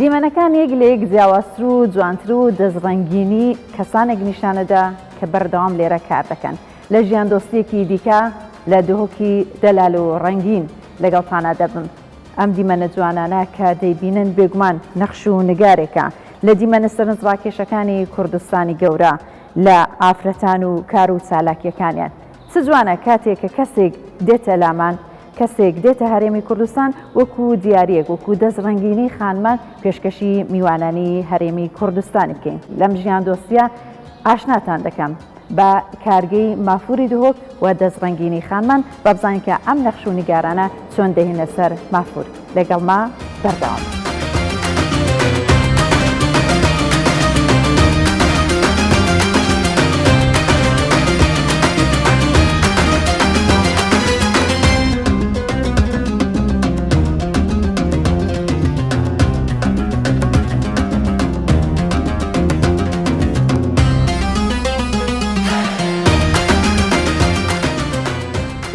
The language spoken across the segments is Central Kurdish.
دیمەنەکان یەک جیاوازتر و جوانتر و دەستڕەنگینی کەسانێک نیشانەدا کە بەردەوام لێرە کار دەکەن لە ژیان دۆستیەکی دیکە لە دهۆکی دەلال و ڕەنگین لەگەڵتانە دەبم. ئەم دیمەنە جوانانە کە دەیبینن بێگومان نەخش و نگارێکە لە دیمەنە سەرنجڕاکێشەکانی کوردستانی گەورە لە ئافرەتان و کار و چالاکیەکانیان. چ جوانە کاتێک کە کەسێک دێتە لامان، کەسێک دێتە هەرێمی کوردستان وەکو دیارەک وەکو دەستڕەنگینی خانمان پێشکەشی میوانانی هەرێمی کوردستانی بکەین. لەم ژیان دۆستیە ئاشناتان دەکەم بە کارگەی مافوری دهۆک و دەستڕەنگینی خانمان بە بزانین کە ئەم نەخش و نیگارانە چۆن دەهێنە سەر مافور. لەگەڵما بەردەوام.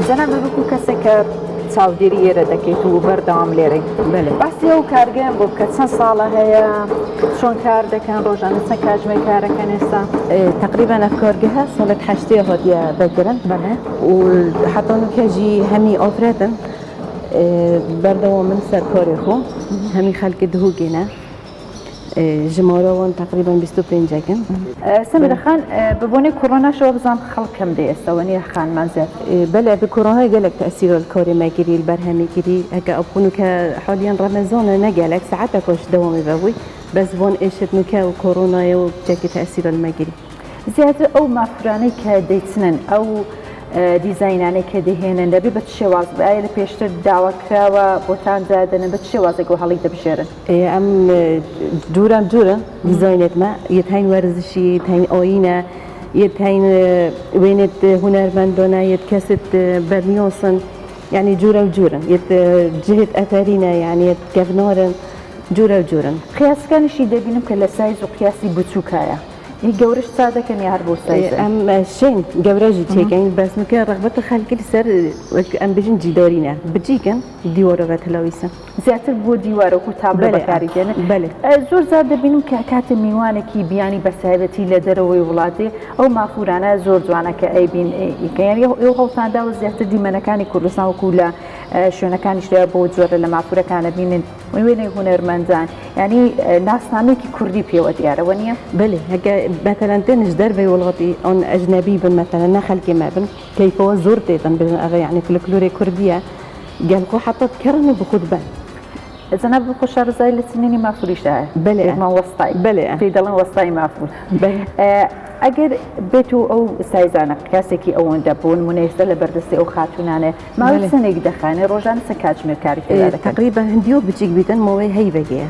جەناب وەکو کەسێک کە چاودێری ئێرە دەکەیت و بەردەوام لێرەی باسی ئەو کارگەیان بۆ بکە چەند ساڵە هەیە، چۆن کار دەکەن، ڕۆژانە چەند کاتژمێر کارەکەن ئێستا؟ تقريبا الكارجها صارت حشتي هادية بكرا وحتى نكاجي همي أفرادن بردوا من سركاري خو همي خلق دهوجنا جماراوان تقريبا 25 جاكن. سميرة خان ببوني كورونا شو بزن خلق كم دي استواني خان منزل. بله بكورونا قالك تأثير الكاري ما جري البرهمي جري هكا أبونو كحاليا رمضان نجالك ساعتها كوش دوامي بوي بس بون إيشت نكا وكورونا وجاكي تأثير المجري. زيادة أو مافراني كديتنن أو دیزاینانەی کە دەهێنن دەبێت بە شێواز بایە لە پێشتر داواکراوە بۆتان دادەنە بە شێوازێک و هەڵی دەبژێرن. ئەم جورە دیزاینێتمە یەتهین وەرزشی یەتهین ئاینە یەتهین وێنێت هونەرمەندانە یەت کەست بەرمیۆسن یعنی جورە و جورن یەت جهت ئەتەرینە یعنی یەت گەڤنارن جورە و جورن. قیاسەکانیشی دەبینم کە لە سایز و قیاسی بچووکایە. گەورەش سادەکەن یا هەر بۆ سایز؟ ئەم شین گەورەژی تێگەین بەسمکە ڕغبەتە خەڵکی سەر ئەم بژین جیدارینە بجیکن دیوارەوە تەلاویسن زیاتر بۆ دیوارە و تابلە بەکاریدێنن. زۆر زیاد دەبینم کە کاتە میوانێکی بیانی بەسایبەتی لە دەرەوەی وڵاتی ئەو مافورانە زۆر جوانە کە ئەیبین ئیکەیان ئەو هەڵتانداوە زیاتر دیمەنەکانی کوردستان وەکو لە شوێنەکانیشدا بۆ جۆرە لە مافورەکانە بینن وێنەی هونەرمەندان ینی ناسنامێکی کوردی پێوە دیارەوە نییە؟ بله مثلا تنش دربي والغطي أن أجنبي بن مثلا نخل كما بن كيف هو زورتي بن يعني فلكلوري كردية قال خو حطت كرني بخد بن إذا بخو شهر زي السنين ما فريشة بله ما وسطي بله في دلنا وسطي ما فور بله أجر بيتو أو سايزانا كاسكي أو دبون مناسبة لبردستي أو خاتونانة ما وسنة يدخانة روجان سكاج مكاري تقريبا هنديو بتجيك بيتن موي هي بقية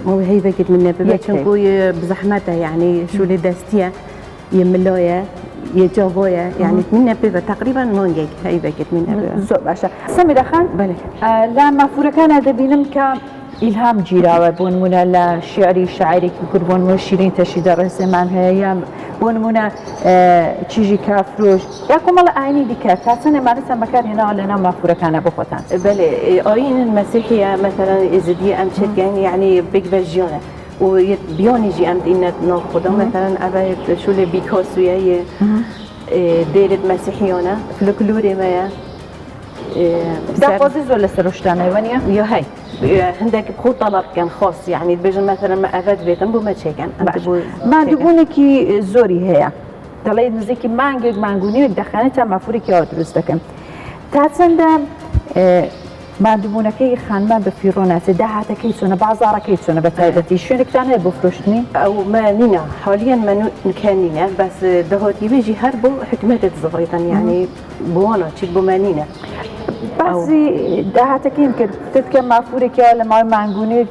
مو هي بقت من نبي بتشنكو بزحمتها يعني شو اللي دستيا يملايا يجابويا يعني من نبي تقريبا مونجيك هي بقت من نبي زوب عشان سميرة خان بله لما فوركان هذا بينم إلهام جيراوة بون منا لا شعري شاعري كيقول بون منا شيرين تشي درس من هيا بون منا تشيجي كافروش ياكم الله عيني ديكا كاتنا ما نسا مكان هنا لنا ما فوركان بخوتان بله آيين المسيحية مثلا إزدي أمشت يعني بيج بجيانة وبيان يجي أمد إن ناخذه مثلا أبى شو اللي بيكاسوية ديرت مسيحيانة فلكلوري ما دقوزي ولا سروشتانه ونيا يا هاي عندك بخو طلب كان خاص يعني بيجن مثلا ما أفاد بيتم بما تشيكن ما دبونكي زوري هي طلعي نزيكي مانجك مانجوني دخانتها مفوري كي أدرستكم تاسندا ما دبونكي خانمان بفيرونات دهاتا كيسونا بازارا كيسونا بتايدتي شو نكتانها بفروشتني أو ما نينا حاليا ما نكانينا بس دهاتي بيجي هربو حكمات الزغريطا يعني بوانا تشيك بمانينا بس دهاتك يمكن تتكلم مع فورك ولا مع مانجوني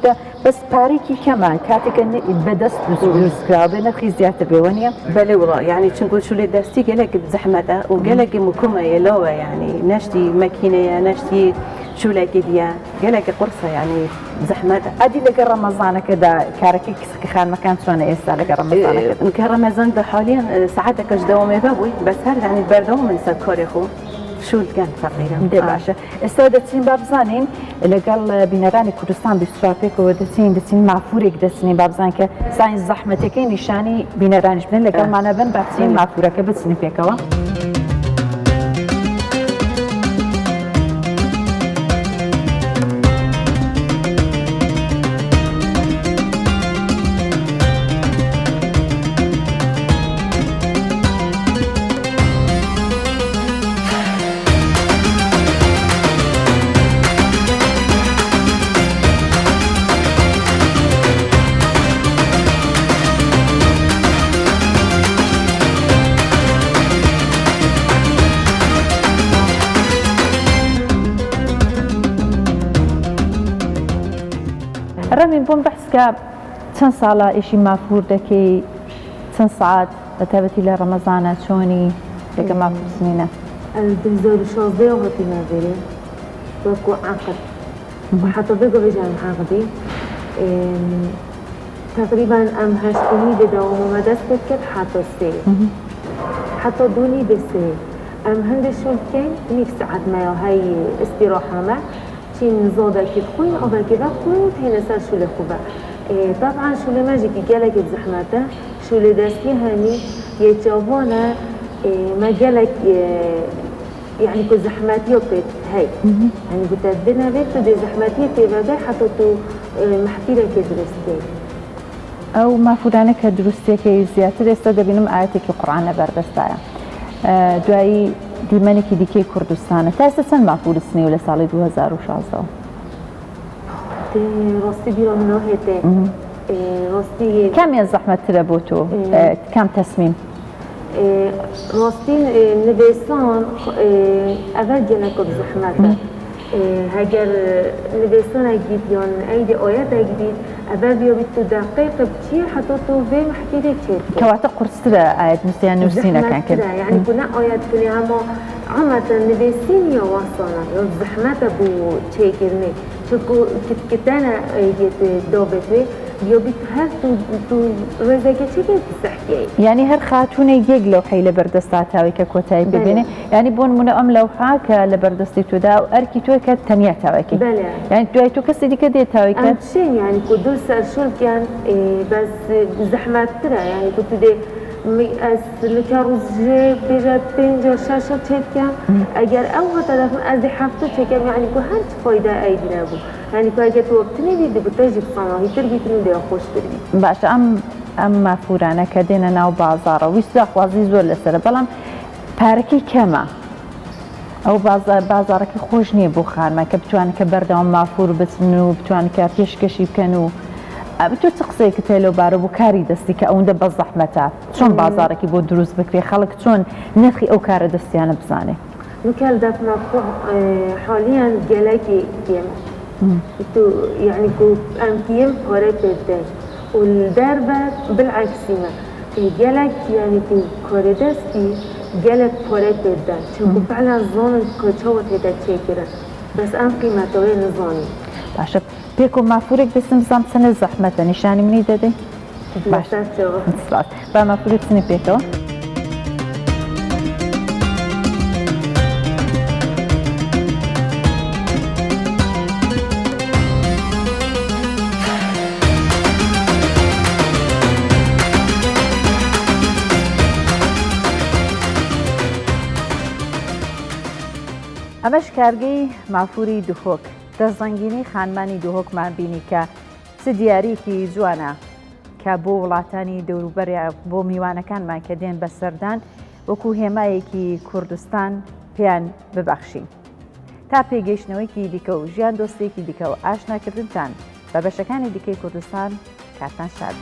بس باريكي كمان كاتك بدست بسكرا بين خيزيات بيونيا بله والله يعني تنقول شو اللي دستي قالك بزحمته وقالك مكمة يلوه يعني نشتي ماكينة نشتي شو لك ديا قالك قرصة يعني زحمته أدي لك رمضان كذا كاركي خان مكان شلون إيسا لك رمضان كرمضان ده حاليا ساعتك اش دوامي بابوي بس هر يعني بردوم من سكر يخو شولگان فەقیرە دێ باشە ئێستا دەچین با بزانین لەگەڵ بینەرانی کوردستان بیستراپێکەوە دەچین مافورێک دەچنین با بزان کە ساینس زەحمەتەکەی نیشانی بینەرانیش بن لەگەڵمانە بن باچین مافورەکە بچنی پێکەوە. ڕەمین بۆم بەحسکە چەند ساڵە ئیشی مافور دەکەی چەند سعات بە تایبەتی لە ڕەمەزانە چۆنی لەگە مافورسنینە 2016 هاتی ناوێرێ وەکو عقد حتى بێگە بێژان عقدی تقريبا ام هشتني بداوم مدرسة كت حتى سي حتى دوني بسي ام هندش شولكين نفس ساعات ما هاي استراحة ما تين زودا كت خوين او كذا خوين هنا صار شو خوبه طبعا شو ما جيكي قالك بزحمته شو دستي هاني يتجاوبونا ما قالك يعني كل زحماتي وقت هاي يعني قلت بدنا بيت دي زحماتي تبقى حتى تو محتيرة كدرستي ئەو مافورانە کە دروستێکی زیاتر ئێستا دەبینم ئاەتێکی قورئان لە بەردەستایە دوایی دیمەنێکی دیکەی کوردستانە تا ئێستا چەند مافورستنی و لە ساڵی 2016 ڕاستی بیرۆم ناهێتێ ڕاستی کامیان زەحمەتترە بۆ تۆ کام تەسمیم ڕاستی نوێسان ئەڤەر گەلەکە بزەحمەتە هەگەر نوێسانێک یان ئەیدی ئاەتێک بیت ئەڤەر بیابیت تو دقیق بچیە حتى تو بێ محتیرێک چێت کەواتە قورسترە ئاەت نووسیان نووسینەکان کرد يعني كنا آيات كنا عامة نبيسين يا وصانا يا زحمة بو تشيكرني شو كتانا يت دوبتوي بيوبيت هر تو رزقة شكل تسحكي يعني هر خاتوني يجيك لو حي لبردستاتاوي ككوتاي ببيني يعني بون من لو حاك لبردستي تودا وأركي توي كتنيا تاويكي بله يعني تو كسي دي كدي تاوي كت شيء يعني كدول سأشول كان بس زحمة ترى يعني كنت دي از لکروز بیشتر 50-60 چکم اگر اوه طرف از 7 چکم یعنی که هر فایده ایدی نبود یعنی که اگر تو وقتی ندیدی بتجیب صناعی تربیتونی دیا خوش تربیت باشه ام مافورانه کدین ناو بازار و ویست خوازی زور لسر بلام پارکی کما او بازار که خوش نیه بخار ما که بتوان که بردام مافور بتنو بتوان که پیشکشی کنو بتو تقصي كتلو بارو بكاري دستي كأوندا بالزحمة شون بازارك يبود دروس بكري خلق شون نفخي أو كار دستي أنا بزاني نكال دفنا حاليا جلاكي كيم تو يعني كو أم كيم ورا بدش والدربة بالعكس ما جلاك يعني كو كاردستي جلاك ورا بدش شو فعلا زون كشوت هذا تشكره بس أم قيمته وين زوني باشا بيكو مافورك بس نظام سنة زحمة نشاني مني دادي باشا باش با مافورك سنة بيكو ئەمەش کارگەی مافوری دوهۆک دەستڕەنگینی خانمانی دوهۆکمان بینی کە چ دیارێکی جوانە کە بۆ وڵاتانی دەوروبەر بۆ میوانەکانمان کە دێن بە سەردان وەکو هێمایەکی کوردستان پێیان ببەخشین تا پێگەیشتنەوەیکی دیکە و ژیان دۆستێکی دیکە و ئاشناکردنتان بە بەشەکانی دیکەی کوردستان کاتان شاد.